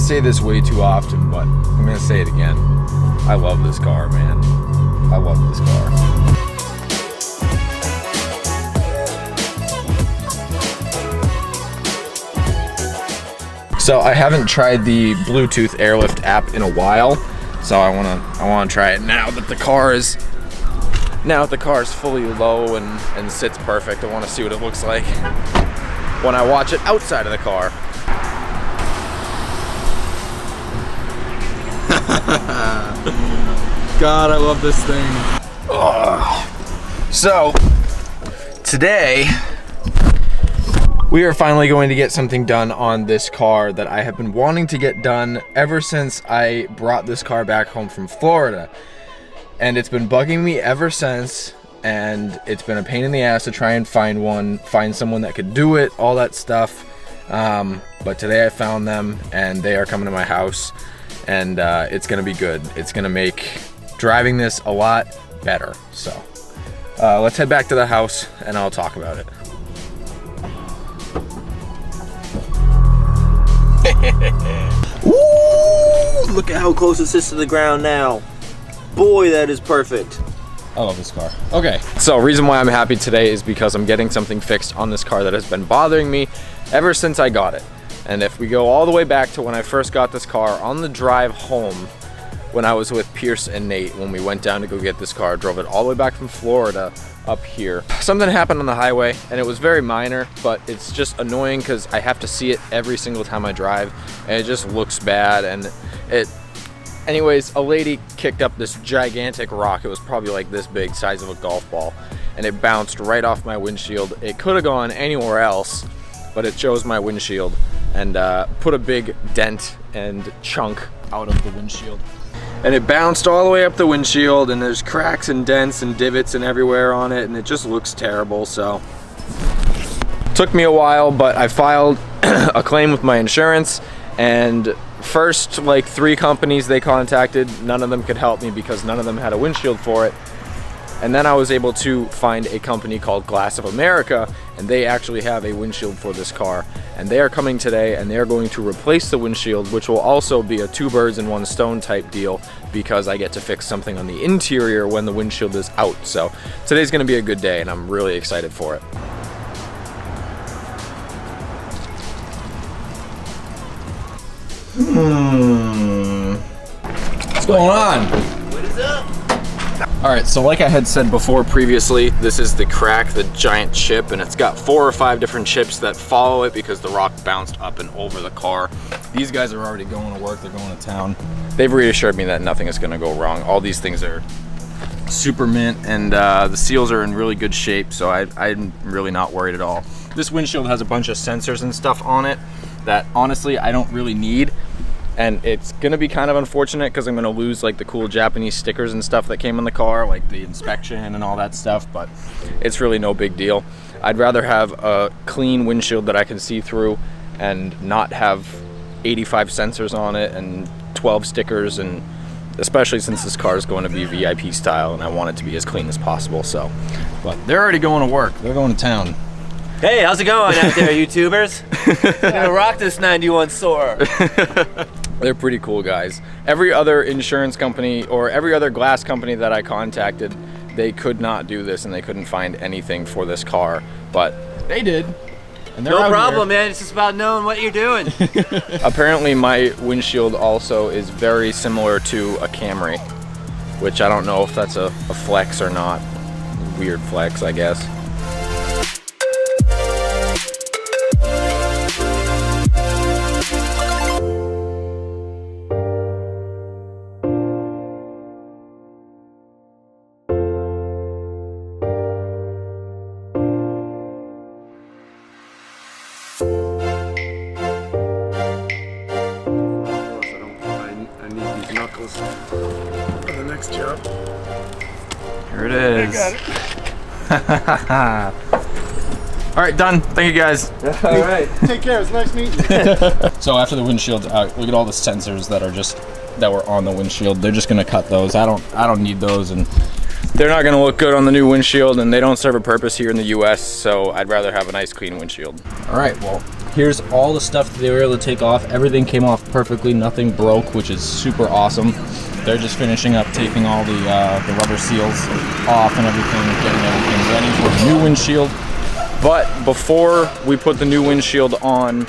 say this way too often, but I'm gonna say it again. I love this car, man. I love this car. So I haven't tried the Bluetooth Airlift app in a while, so I wanna try it now that the car is fully low and sits perfect. I want to see what it looks like when I watch it outside of the car. God, I love this thing. Ugh. So today we are finally going to get something done on this car that I have been wanting to get done ever since I brought this car back home from Florida. And it's been bugging me ever since, and it's been a pain in the ass to try and find someone that could do it, all that stuff. But today I found them, and they are coming to my house, and it's gonna be good. It's gonna make driving this a lot better. So let's head back to the house, and I'll talk about it. Woo! Look at how close it sits to the ground now. Boy, that is perfect. I love this car. Okay, so reason why I'm happy today is because I'm getting something fixed on this car that has been bothering me ever since I got it. And if we go all the way back to when I first got this car, on the drive home, when I was with Pierce and Nate, when we went down to go get this car, drove it all the way back from Florida up here. Something happened on the highway, and it was very minor, but it's just annoying because I have to see it every single time I drive, and it just looks bad. And anyways, a lady kicked up this gigantic rock. It was probably like this big, size of a golf ball, and it bounced right off my windshield. It could have gone anywhere else, but it chose my windshield and put a big dent and chunk out of the windshield. And it bounced all the way up the windshield, and there's cracks and dents and divots and everywhere on it, and it just looks terrible. So took me a while, but I filed a claim with my insurance, and first like 3 companies they contacted, none of them could help me because none of them had a windshield for it. And then I was able to find a company called Glass of America, and they actually have a windshield for this car. And they are coming today, and they are going to replace the windshield, which will also be a 2 birds in 1 stone type deal, because I get to fix something on the interior when the windshield is out. So today's gonna be a good day, and I'm really excited for it. What's going on? What is up? All right, so like I had said before previously, this is the crack, the giant chip, and it's got 4 or 5 different chips that follow it because the rock bounced up and over the car. These guys are already going to work, they're going to town. They've reassured me that nothing is gonna go wrong. All these things are super mint, and the seals are in really good shape, so I'm really not worried at all. This windshield has a bunch of sensors and stuff on it that honestly I don't really need. And it's gonna be kind of unfortunate because I'm gonna lose like the cool Japanese stickers and stuff that came in the car, like the inspection and all that stuff, but it's really no big deal. I'd rather have a clean windshield that I can see through and not have 85 sensors on it and 12 stickers, and especially since this car is going to be VIP style and I want it to be as clean as possible. So, but they're already going to work. They're going to town. Hey, how's it going out there, YouTubers? I'm gonna rock this 91 Soar. They're pretty cool guys. Every other insurance company or every other glass company that I contacted, they could not do this and they couldn't find anything for this car, but they did. And they're no problem, man. It's just about knowing what you're doing. Apparently my windshield also is very similar to a Camry, which I don't know if that's a flex or not. Weird flex, I guess. For the next job. Here it is. I got it. All right, done. Thank you guys. All right. Take care. It's nice meeting you. So after the windshield's out, look at all the sensors that were on the windshield. They're just gonna cut those. I don't need those, and they're not gonna look good on the new windshield, and they don't serve a purpose here in the US, so I'd rather have a nice clean windshield. All right, well, Here's all the stuff that they were able to take off. Everything came off perfectly, nothing broke, which is super awesome. They're just finishing up taking all the rubber seals off and everything, getting everything ready for the new windshield. But before we put the new windshield on,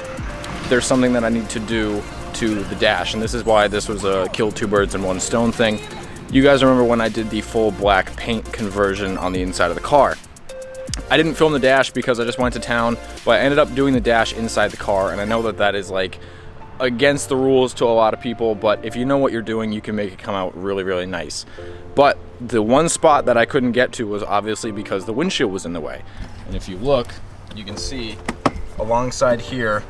there's something that I need to do to the dash, and this is why this was a kill two birds in one stone thing. You guys remember when I did the full black paint conversion on the inside of the car. I didn't film the dash because I just went to town, but I ended up doing the dash inside the car, and I know that that is like against the rules to a lot of people, but if you know what you're doing, you can make it come out really, really nice. But the one spot that I couldn't get to was obviously because the windshield was in the way. And if you look, you can see alongside here,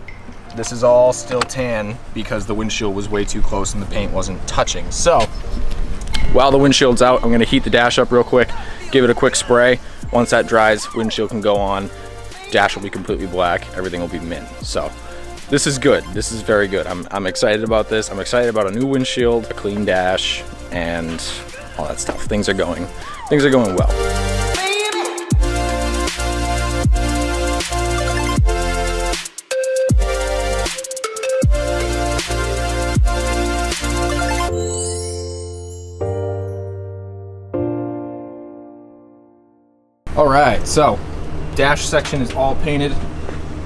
this is all still tan because the windshield was way too close and the paint wasn't touching. So while the windshield's out, I'm gonna heat the dash up real quick, give it a quick spray. Once that dries, windshield can go on, dash will be completely black, everything will be mint. So this is good, this is very good. I'm excited about this. I'm excited about a new windshield, a clean dash, and all that stuff. Things are going well. All right, so dash section is all painted,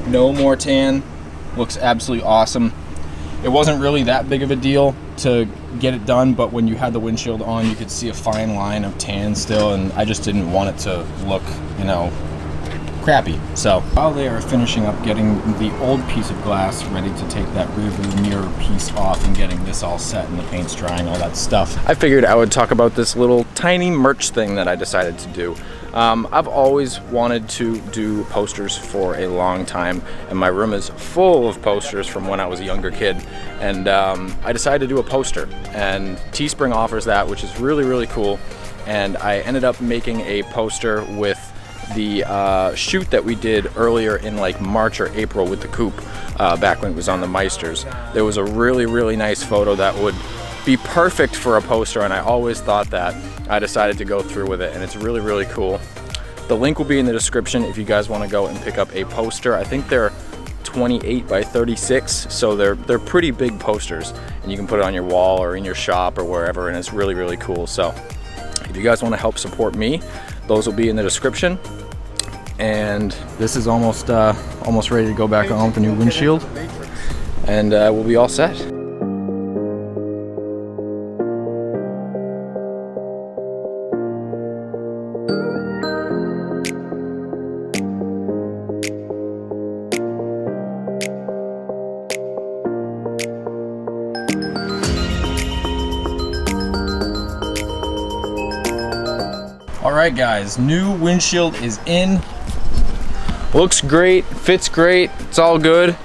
no more tan, looks absolutely awesome. It wasn't really that big of a deal to get it done, but when you had the windshield on, you could see a fine line of tan still, and I just didn't want it to look, you know, crappy. So while they are finishing up getting the old piece of glass ready to take that rear view mirror piece off and getting this all set and the paint's drying, all that stuff, I figured I would talk about this little tiny merch thing that I decided to do. I've always wanted to do posters for a long time, and my room is full of posters from when I was a younger kid, and I decided to do a poster, and Teespring offers that, which is really, really cool. And I ended up making a poster with the shoot that we did earlier in like March or April with the coupe, back when it was on the Meisters. There was a really, really nice photo that would be perfect for a poster, and I always thought that. I decided to go through with it, and it's really, really cool. The link will be in the description if you guys want to go and pick up a poster. I think they're 28 by 36, so they're pretty big posters, and you can put it on your wall or in your shop or wherever, and it's really, really cool. So if you guys want to help support me, those will be in the description. And this is almost ready to go back on with the new windshield, and we'll be all set. Alright guys, new windshield is in. Looks great, fits great, it's all good.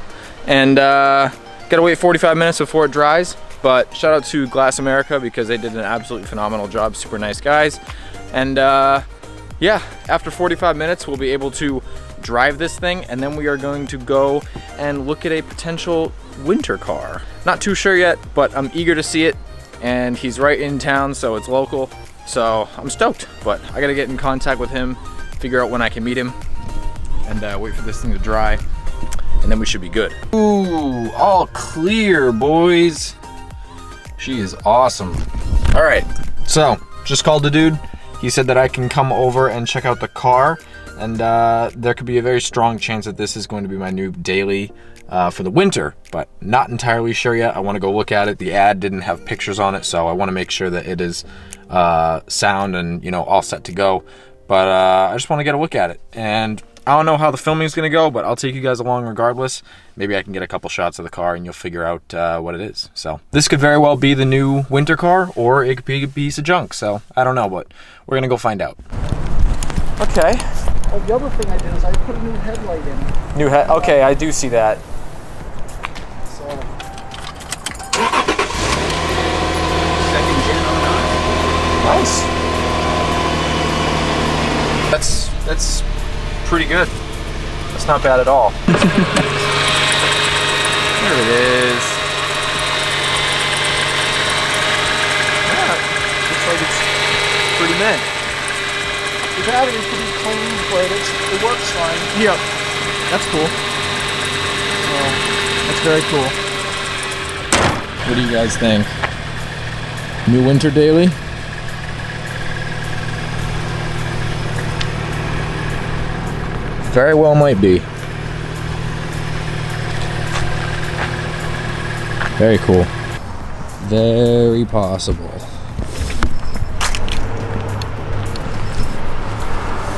And gotta wait 45 minutes before it dries. But shout out to Glass America because they did an absolutely phenomenal job, super nice guys. And yeah, after 45 minutes we'll be able to drive this thing, and then we are going to go and look at a potential winter car. Not too sure yet, but I'm eager to see it, and he's right in town, so it's local. So I'm stoked, but I gotta get in contact with him, figure out when I can meet him, and wait for this thing to dry, and then we should be good. Ooh, all clear, boys. She is awesome. All right, so just called the dude. He said that I can come over and check out the car, and there could be a very strong chance that this is going to be my new daily for the winter, but not entirely sure yet. I want to go look at it. The ad didn't have pictures on it, so I want to make sure that it is sound and, you know, all set to go. But I just want to get a look at it, and I don't know how the filming is going to go, but I'll take you guys along regardless. Maybe I can get a couple shots of the car and you'll figure out what it is. So this could very well be the new winter car, or it could be a piece of junk. So I don't know, but we're going to go find out. Okay. Oh, the other thing I did is I put a new headlight in. New head. Okay, I do see that. So Second gen on. Nice. That's pretty good. That's not bad at all. There it is. yeah, looks like it's pretty mint. The battery's pretty clean, but it works fine. Yep. That's cool. So Looks very cool. What do you guys think? New winter daily? Very well might be. Very cool. Very possible.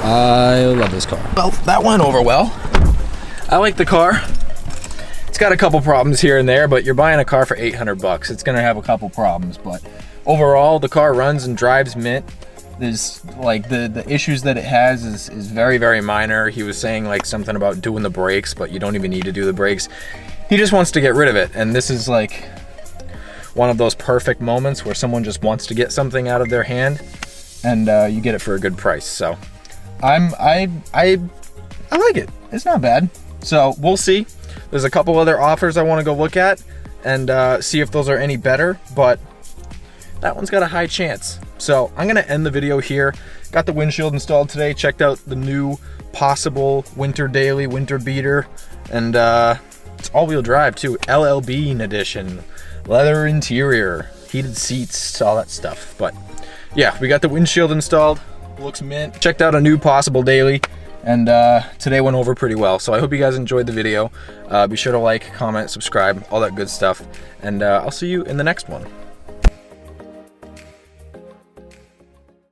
I love this car. Well, that went over well. I like the car. It's got a couple problems here and there, but you're buying a car for 800 bucks. It's gonna have a couple problems, but overall, the car runs and drives mint. There's like the issues that it has is very, very minor. He was saying like something about doing the brakes, but you don't even need to do the brakes. He just wants to get rid of it. And this is like one of those perfect moments where someone just wants to get something out of their hand and you get it for a good price. So I like it. It's not bad. So we'll see. There's a couple other offers I want to go look at and see if those are any better, but that one's got a high chance. So I'm gonna end the video here. Got the windshield installed today, checked out the new possible winter daily, winter beater, and it's all-wheel drive too, LL Bean edition, leather interior, heated seats, all that stuff. But yeah, we got the windshield installed, looks mint. Checked out a new possible daily, and today went over pretty well. So I hope you guys enjoyed the video. Be sure to like, comment, subscribe, all that good stuff, and I'll see you in the next one.